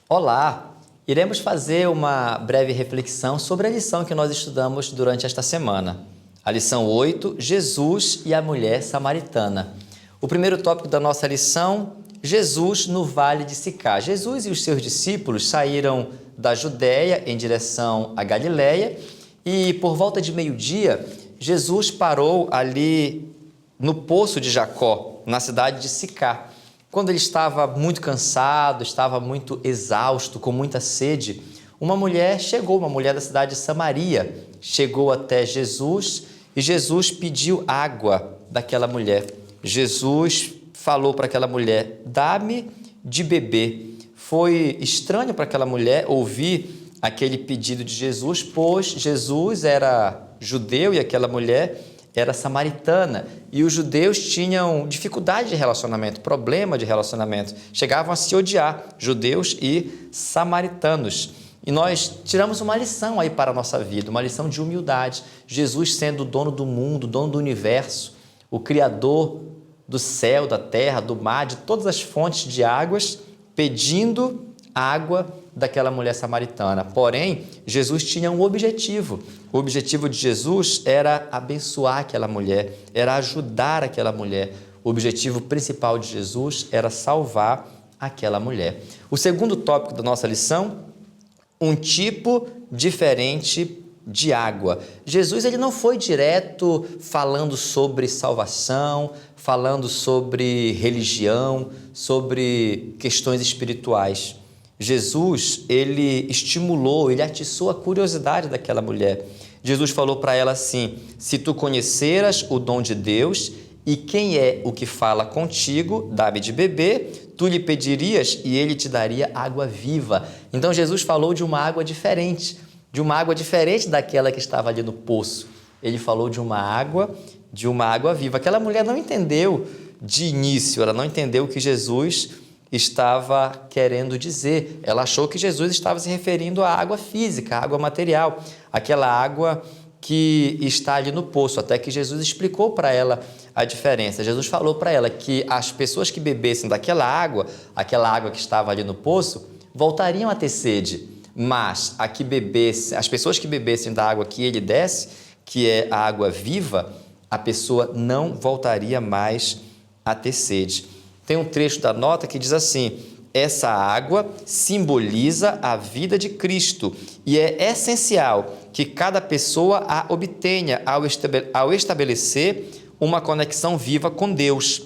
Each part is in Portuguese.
Olá! Iremos fazer uma breve reflexão sobre a lição que nós estudamos durante esta semana. A lição 8, Jesus e a mulher samaritana. O primeiro tópico da nossa lição, Jesus no Vale de Sicá. Jesus e os seus discípulos saíram da Judéia em direção à Galiléia e, por volta de meio-dia, Jesus parou ali no poço de Jacó, na cidade de Sicá. Quando ele estava muito cansado, estava muito exausto, com muita sede, uma mulher da cidade de Samaria, chegou até Jesus e Jesus pediu água daquela mulher. Jesus falou para aquela mulher, dá-me de beber. Foi estranho para aquela mulher ouvir aquele pedido de Jesus, pois Jesus era judeu e aquela mulher era samaritana, e os judeus tinham dificuldade de relacionamento, problema de relacionamento, chegavam a se odiar, judeus e samaritanos. E nós tiramos uma lição aí para a nossa vida, uma lição de humildade. Jesus sendo o dono do mundo, dono do universo, o Criador do céu, da terra, do mar, de todas as fontes de águas, pedindo água daquela mulher samaritana. Porém, Jesus tinha um objetivo. O objetivo de Jesus era abençoar aquela mulher, era ajudar aquela mulher. O objetivo principal de Jesus era salvar aquela mulher. O segundo tópico da nossa lição, um tipo diferente de água. Jesus ele não foi direto falando sobre salvação, falando sobre religião, sobre questões espirituais. Jesus, ele estimulou, ele atiçou a curiosidade daquela mulher. Jesus falou para ela assim, se tu conheceras o dom de Deus e quem é o que fala contigo, dá-me de beber, tu lhe pedirias e ele te daria água viva. Então Jesus falou de uma água diferente daquela que estava ali no poço. Ele falou de uma água viva. Aquela mulher não entendeu de início, ela não entendeu o que Jesus estava querendo dizer. Ela achou que Jesus estava se referindo à água física, à água material, aquela água que está ali no poço, até que Jesus explicou para ela a diferença. Jesus falou para ela que as pessoas que bebessem daquela água, aquela água que estava ali no poço, voltariam a ter sede, mas as pessoas que bebessem da água que ele desse, que é a água viva, a pessoa não voltaria mais a ter sede. Tem um trecho da nota que diz assim, essa água simboliza a vida de Cristo e é essencial que cada pessoa a obtenha ao estabelecer uma conexão viva com Deus.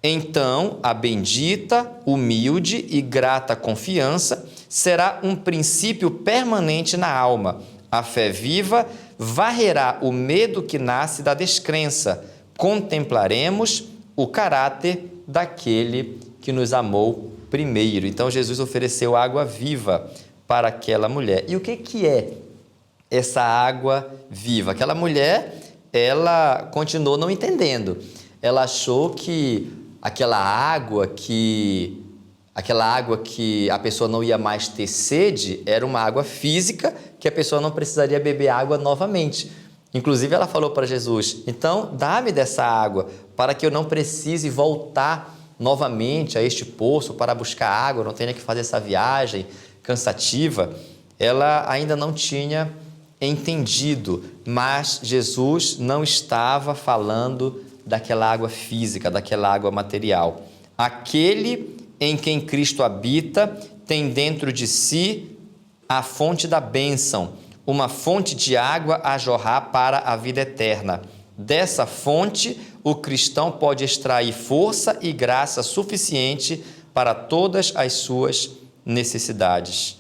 Então, a bendita, humilde e grata confiança será um princípio permanente na alma. A fé viva varrerá o medo que nasce da descrença. Contemplaremos o caráter daquele que nos amou primeiro. Então, Jesus ofereceu água viva para aquela mulher. E o que é essa água viva? Aquela mulher, ela continuou não entendendo. Ela achou que aquela água que a pessoa não ia mais ter sede era uma água física que a pessoa não precisaria beber água novamente. Inclusive, ela falou para Jesus, então, dá-me dessa água para que eu não precise voltar novamente a este poço para buscar água, não tenha que fazer essa viagem cansativa. Ela ainda não tinha entendido, mas Jesus não estava falando daquela água física, daquela água material. Aquele em quem Cristo habita tem dentro de si a fonte da bênção, uma fonte de água a jorrar para a vida eterna. Dessa fonte, o cristão pode extrair força e graça suficiente para todas as suas necessidades.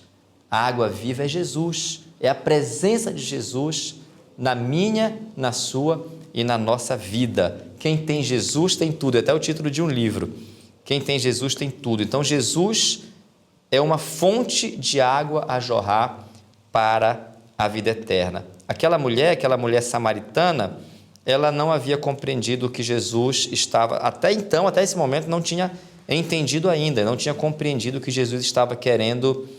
A água viva é Jesus, é a presença de Jesus na minha, na sua e na nossa vida. Quem tem Jesus tem tudo, é até o título de um livro. Quem tem Jesus tem tudo. Então, Jesus é uma fonte de água a jorrar para a vida eterna. Aquela mulher samaritana, ela não havia compreendido o que Jesus estava, até esse momento, não tinha entendido ainda, não tinha compreendido o que Jesus estava querendo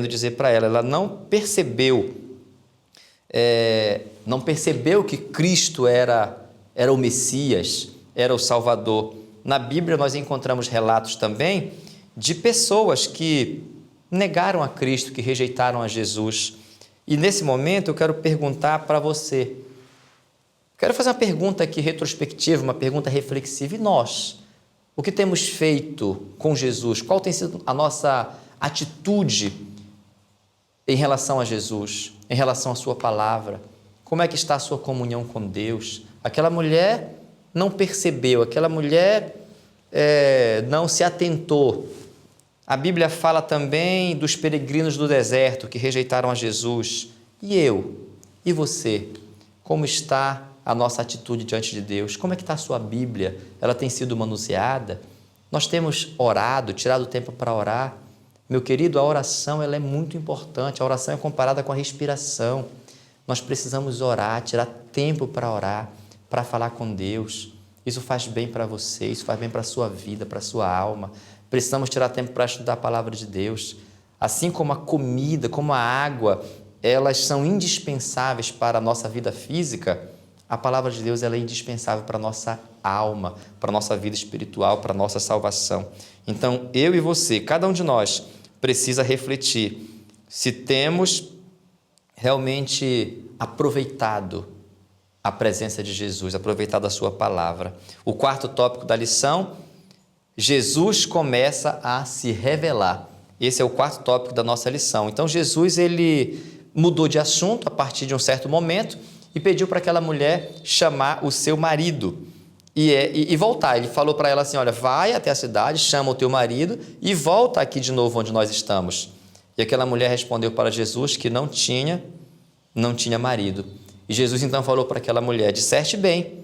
dizer para ela. Ela não percebeu que Cristo era o Messias, era o Salvador. Na Bíblia nós encontramos relatos também de pessoas que negaram a Cristo, que rejeitaram a Jesus. E nesse momento eu quero perguntar para você, quero fazer uma pergunta aqui retrospectiva, uma pergunta reflexiva. E nós? O que temos feito com Jesus? Qual tem sido a nossa atitude em relação a Jesus, em relação à sua palavra? Como é que está a sua comunhão com Deus? Aquela mulher não percebeu, aquela mulher não se atentou. A Bíblia fala também dos peregrinos do deserto que rejeitaram a Jesus. E eu? E você? Como está a nossa atitude diante de Deus? Como é que está a sua Bíblia? Ela tem sido manuseada? Nós temos orado, tirado tempo para orar? Meu querido, a oração ela é muito importante. A oração é comparada com a respiração. Nós precisamos orar, tirar tempo para orar, para falar com Deus. Isso faz bem para você, isso faz bem para a sua vida, para a sua alma. Precisamos tirar tempo para estudar a palavra de Deus. Assim como a comida, como a água, elas são indispensáveis para a nossa vida física, a palavra de Deus ela é indispensável para a nossa alma, para a nossa vida espiritual, para a nossa salvação. Então, eu e você, cada um de nós, precisa refletir se temos realmente aproveitado a presença de Jesus, aproveitado a sua palavra. O quarto tópico da lição, Jesus começa a se revelar. Esse é o quarto tópico da nossa lição. Então, Jesus ele mudou de assunto a partir de um certo momento e pediu para aquela mulher chamar o seu marido e voltar. Ele falou para ela assim, olha, vai até a cidade, chama o teu marido e volta aqui de novo onde nós estamos. E aquela mulher respondeu para Jesus que não tinha marido. E Jesus então falou para aquela mulher, disseste bem,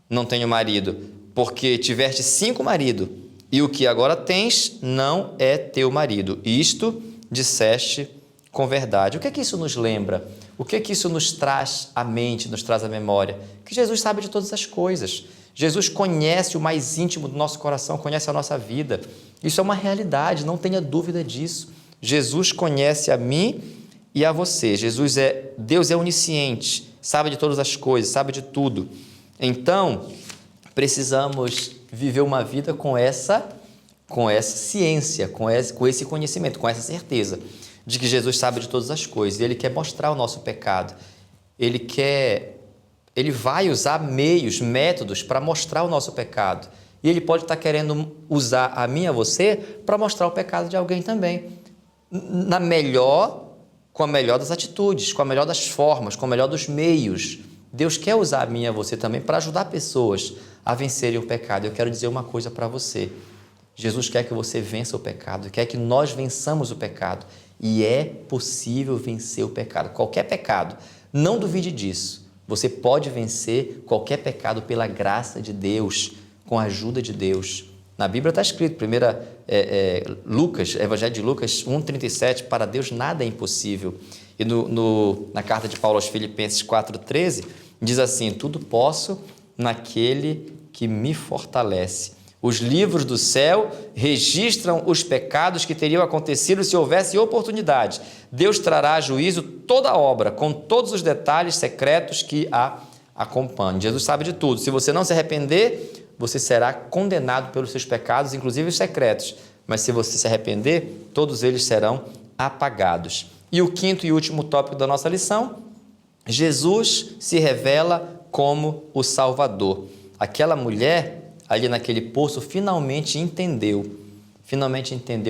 não tenho marido, porque tiveste 5 maridos, e o que agora tens não é teu marido. Isto disseste com verdade. O que é que isso nos lembra? O que é que isso nos traz à mente, nos traz à memória? Que Jesus sabe de todas as coisas. Jesus conhece o mais íntimo do nosso coração, conhece a nossa vida. Isso é uma realidade, não tenha dúvida disso. Jesus conhece a mim e a você. Deus é onisciente, sabe de todas as coisas, sabe de tudo. Então, precisamos viver uma vida com essa ciência, com esse conhecimento, com essa certeza de que Jesus sabe de todas as coisas. Ele quer mostrar o nosso pecado. Ele vai usar métodos para mostrar o nosso pecado. E ele pode estar querendo usar a mim e a você para mostrar o pecado de alguém também. Com a melhor das atitudes, com a melhor das formas, com o melhor dos meios. Deus quer usar a mim e a você também para ajudar pessoas a vencerem o pecado. Eu quero dizer uma coisa para você. Jesus quer que você vença o pecado, quer que nós vençamos o pecado. E é possível vencer o pecado, qualquer pecado. Não duvide disso. Você pode vencer qualquer pecado pela graça de Deus, com a ajuda de Deus. Na Bíblia está escrito, Evangelho de Lucas 1,37, para Deus nada é impossível. E na carta de Paulo aos Filipenses 4,13, diz assim, tudo posso naquele que me fortalece. Os livros do céu registram os pecados que teriam acontecido se houvesse oportunidade. Deus trará a juízo toda a obra, com todos os detalhes secretos que a acompanham. Jesus sabe de tudo. Se você não se arrepender, você será condenado pelos seus pecados, inclusive os secretos. Mas se você se arrepender, todos eles serão apagados. E o quinto e último tópico da nossa lição, Jesus se revela como o Salvador. Aquela mulher ali naquele poço finalmente entendeu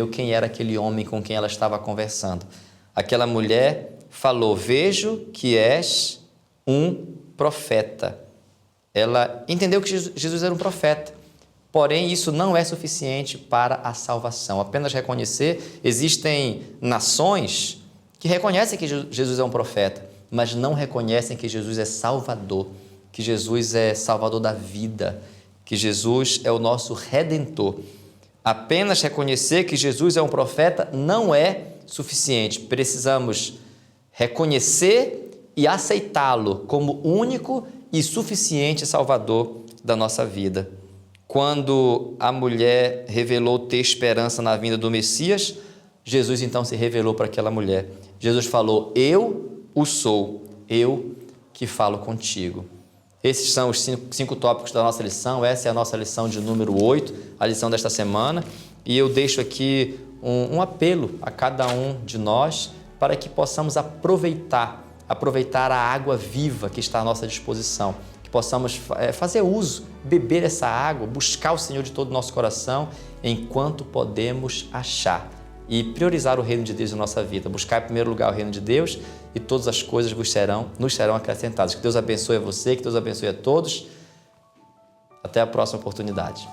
quem era aquele homem com quem ela estava conversando. Aquela mulher falou, vejo que és um profeta. Ela entendeu que Jesus era um profeta, porém isso não é suficiente para a salvação. Apenas reconhecer, existem nações que reconhecem que Jesus é um profeta, mas não reconhecem que Jesus é Salvador, que Jesus é Salvador da vida, que Jesus é o nosso Redentor. Apenas reconhecer que Jesus é um profeta não é suficiente. Precisamos reconhecer e aceitá-lo como único e suficiente Salvador da nossa vida. Quando a mulher revelou ter esperança na vinda do Messias, Jesus então se revelou para aquela mulher. Jesus falou, eu o sou, eu que falo contigo. Esses são os cinco tópicos da nossa lição, essa é a nossa lição de número 8, a lição desta semana. E eu deixo aqui um apelo a cada um de nós para que possamos aproveitar a água viva que está à nossa disposição, que possamos fazer uso, beber essa água, buscar o Senhor de todo o nosso coração enquanto podemos achar e priorizar o reino de Deus na nossa vida, buscar em primeiro lugar o reino de Deus e todas as coisas nos serão acrescentadas. Que Deus abençoe a você, que Deus abençoe a todos. Até a próxima oportunidade.